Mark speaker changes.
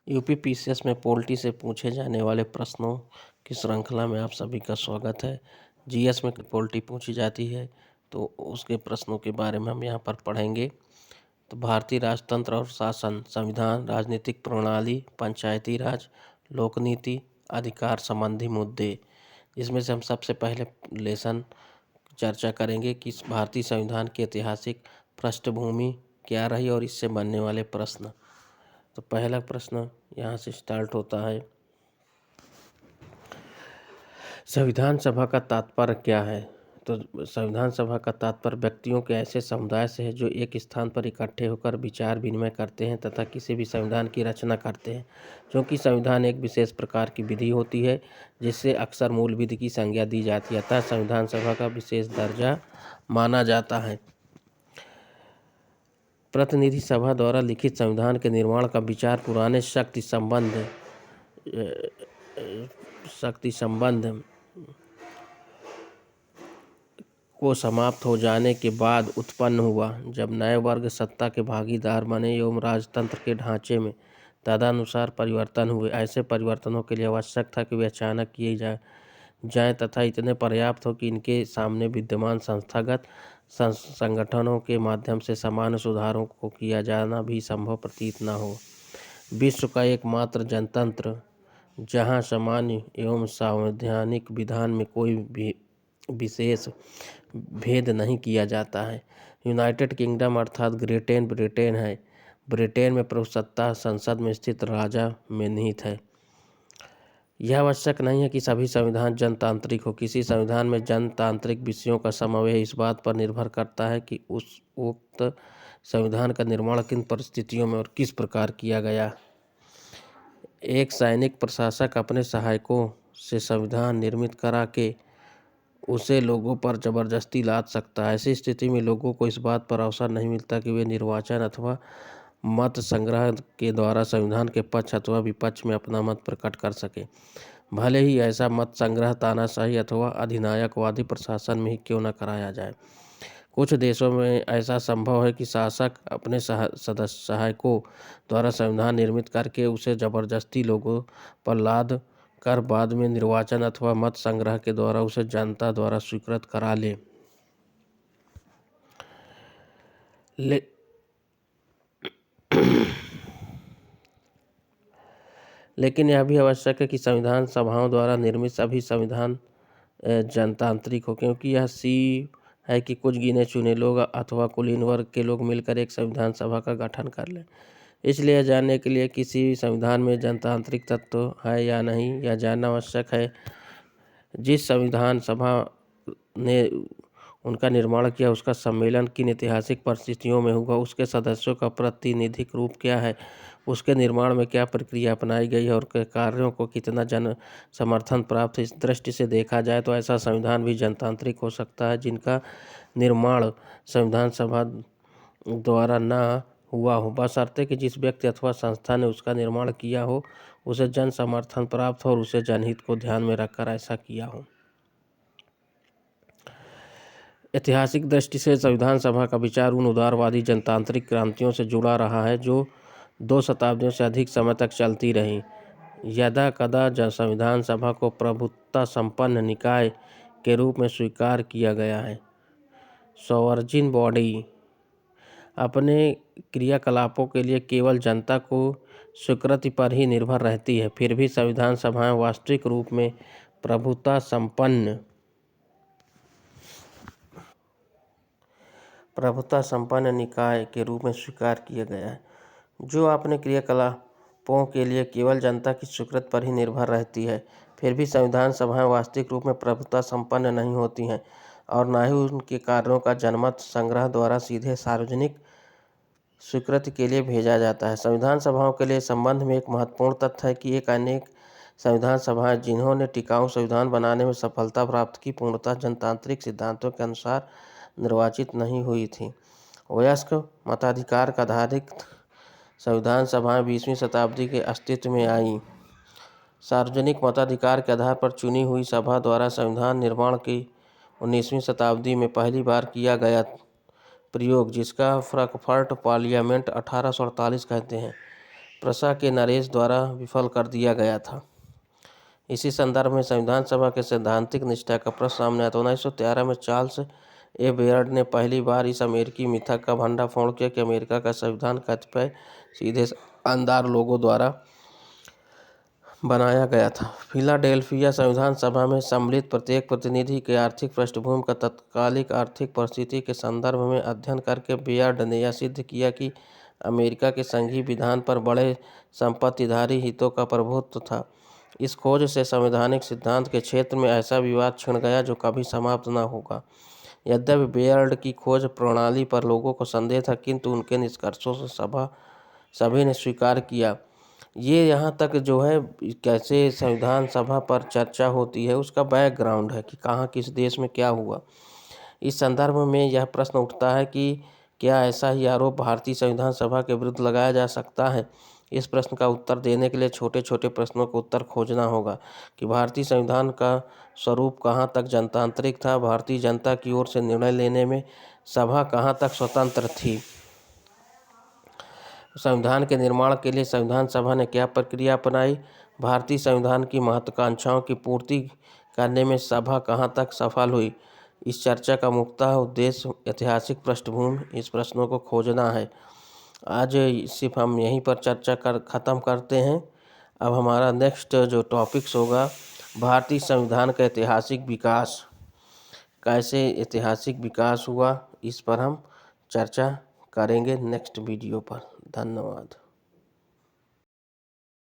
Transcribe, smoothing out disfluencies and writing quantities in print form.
Speaker 1: UPPCS में polity से पूछे जाने वाले प्रश्नों की श्रृंखला में आप सभी का स्वागत है। जीएस में पॉलिटी पूछी जाती है तो उसके प्रश्नों के बारे में हम यहाँ पर पढ़ेंगे। तो भारतीय राजतंत्र और शासन, संविधान, राजनीतिक प्रणाली, पंचायती राज, लोकनीति, अधिकार संबंधी मुद्दे। इसमें से हम सबसे पहले लेसन चर्चा करेंगे कि भारतीय संविधान की ऐतिहासिक पृष्ठभूमि क्या रही और इससे बनने वाले प्रश्न। तो पहला प्रश्न यहाँ से स्टार्ट होता है, संविधान सभा का तात्पर्य क्या है। तो संविधान सभा का तात्पर्य व्यक्तियों के ऐसे समुदाय से है जो एक स्थान पर इकट्ठे होकर विचार विनिमय करते हैं तथा किसी भी संविधान की रचना करते हैं। क्योंकि संविधान एक विशेष प्रकार की विधि होती है जिससे अक्सर मूल विधि की संज्ञा दी जाती है, अतः संविधान सभा का विशेष दर्जा माना जाता है। प्रतिनिधि सभा द्वारा लिखित संविधान के निर्माण का विचार पुराने शक्ति संबंध को समाप्त हो जाने के बाद उत्पन्न हुआ, जब नए वर्ग सत्ता के भागीदार बने एवं राजतंत्र के ढांचे में तदनुसार परिवर्तन हुए। ऐसे परिवर्तनों के लिए आवश्यक था कि वे अचानक किए जाएं तथा इतने पर्याप्त हो कि इनके सामने विद्यमान संस्थागत संगठनों के माध्यम से सामान्य सुधारों को किया जाना भी संभव प्रतीत न हो। विश्व का एकमात्र जनतंत्र जहां सामान्य एवं संवैधानिक विधान में कोई भी विशेष भेद नहीं किया जाता है, यूनाइटेड किंगडम अर्थात ब्रिटेन है। ब्रिटेन में प्रभुसत्ता संसद में स्थित राजा में निहित है। यह आवश्यक नहीं है कि सभी संविधान जनतांत्रिक हो। किसी संविधान में जनतांत्रिक विषयों का समावेश इस बात पर निर्भर करता है कि उस उक्त संविधान का निर्माण किन परिस्थितियों में और किस प्रकार किया गया। एक सैनिक प्रशासक अपने सहायकों से संविधान निर्मित करा के उसे लोगों पर जबरदस्ती लाद सकता है। ऐसी स्थिति में लोगों को इस बात पर अवसर नहीं मिलता कि वे निर्वाचन अथवा मत संग्रह के द्वारा संविधान के पक्ष अथवा विपक्ष में अपना मत प्रकट कर सके, भले ही ऐसा मत संग्रह तानाशाही अथवा अधिनायकवादी प्रशासन में ही क्यों न कराया जाए। कुछ देशों में ऐसा संभव है कि शासक अपने सहायकों द्वारा संविधान निर्मित करके उसे जबरदस्ती लोगों पर लाद कर बाद में निर्वाचन अथवा मत संग्रह के द्वारा उसे जनता द्वारा स्वीकृत करा ले। लेकिन यह भी आवश्यक है कि संविधान सभाओं द्वारा निर्मित सभी संविधान जनतांत्रिक हो, क्योंकि यह सी है कि कुछ गिने चुने लोग अथवा कुलीन वर्ग के लोग मिलकर एक संविधान सभा का गठन कर लें। इसलिए यह जानने के लिए किसी संविधान में जनतांत्रिक तत्व है या नहीं, यह जानना आवश्यक है जिस संविधान सभा ने उनका निर्माण किया उसका सम्मेलन किन ऐतिहासिक परिस्थितियों में हुआ, उसके सदस्यों का प्रातिनिधिक रूप क्या है, उसके निर्माण में क्या प्रक्रिया अपनाई गई है और के कार्यों को कितना जन समर्थन प्राप्त। इस दृष्टि से देखा जाए तो ऐसा संविधान भी जनतांत्रिक हो सकता है जिनका निर्माण संविधान सभा द्वारा न हुआ हो, बशर्ते कि जिस व्यक्ति अथवा संस्था ने उसका निर्माण किया हो उसे जन समर्थन प्राप्त हो और उसे जनहित को ध्यान में रखकर ऐसा किया हो। ऐतिहासिक दृष्टि से संविधान सभा का विचार उन उदारवादी जनतांत्रिक क्रांतियों से जुड़ा रहा है जो 2 शताब्दियों से अधिक समय तक चलती रहीं। यदा कदा संविधान सभा को प्रभुत्व संपन्न निकाय के रूप में स्वीकार किया गया है। सॉवरजिन बॉडी अपने क्रियाकलापों के लिए केवल जनता को स्वीकृति पर ही निर्भर रहती है, फिर भी संविधान सभाएं वास्तविक रूप में प्रभुत्व संपन्न निकाय के रूप में स्वीकार किया गया है, जो अपने क्रियाकलापों के लिए केवल जनता की स्वीकृति पर ही निर्भर रहती है। फिर भी संविधान सभाएं वास्तविक रूप में प्रभुत्व संपन्न नहीं होती हैं और न ही उनके कार्यों का जनमत संग्रह द्वारा सीधे सार्वजनिक स्वीकृति के लिए भेजा जाता है। संविधान सभाओं के लिए संबंध में एक महत्वपूर्ण तथ्य है कि अनेक संविधान सभाएं जिन्होंने टिकाऊ संविधान बनाने में सफलता प्राप्त की, पूर्णतः जनतांत्रिक सिद्धांतों के अनुसार निर्वाचित नहीं हुई थी। वयस्क मताधिकार का आधारित संविधान सभाएं 20वीं शताब्दी के अस्तित्व में आईं। सार्वजनिक मताधिकार के आधार पर चुनी हुई सभा द्वारा संविधान निर्माण की 19वीं शताब्दी में पहली बार किया गया प्रयोग, जिसका फ्रैंकफर्ट पार्लियामेंट 1848 कहते हैं, प्रशा के नरेश द्वारा विफल कर दिया गया था। इसी संदर्भ में संविधान सभा के सैद्धांतिक निष्ठा का प्रश्न सामने आता है। 1913 में चार्ल्स ए बेयर्ड ने पहली बार इस अमेरिकी मिथक का भंडाफोड़ किया कि अमेरिका का संविधान कतिपय सीधे शानदार लोगों द्वारा बनाया गया था। फिलाडेल्फिया संविधान सभा में सम्मिलित प्रत्येक प्रतिनिधि के आर्थिक पृष्ठभूमि का तत्कालिक आर्थिक परिस्थिति के संदर्भ में अध्ययन करके बेयर्ड ने यह सिद्ध किया कि अमेरिका के संघीय विधान पर बड़े संपत्तिधारी हितों का प्रभुत्व था। इस खोज से संवैधानिक सिद्धांत के क्षेत्र में ऐसा विवाद छिड़ गया जो कभी समाप्त न होगा। यद्यपि बेयर्ड की खोज प्रणाली पर लोगों को संदेह था, किंतु उनके निष्कर्षों से सभी ने स्वीकार किया। ये यहाँ तक जो है कैसे संविधान सभा पर चर्चा होती है उसका बैकग्राउंड है कि कहाँ किस देश में क्या हुआ। इस संदर्भ में यह प्रश्न उठता है कि क्या ऐसा ही आरोप भारतीय संविधान सभा के विरुद्ध लगाया जा सकता है। इस प्रश्न का उत्तर देने के लिए छोटे छोटे प्रश्नों का उत्तर खोजना होगा कि भारतीय संविधान का स्वरूप कहाँ तक जनतांत्रिक था, भारतीय जनता की ओर से निर्णय लेने में सभा कहाँ तक स्वतंत्र थी, संविधान के निर्माण के लिए संविधान सभा ने क्या प्रक्रिया अपनाई, भारतीय संविधान की महत्वाकांक्षाओं की पूर्ति करने में सभा कहाँ तक सफल हुई। इस चर्चा का मुख्यतः उद्देश्य ऐतिहासिक पृष्ठभूमि इस प्रश्नों को खोजना है। आज सिर्फ हम यहीं पर चर्चा ख़त्म करते हैं। अब हमारा नेक्स्ट जो टॉपिक्स होगा भारतीय संविधान का ऐतिहासिक विकास, कैसे ऐतिहासिक विकास हुआ, इस पर हम चर्चा करेंगे नेक्स्ट वीडियो पर। धन्यवाद।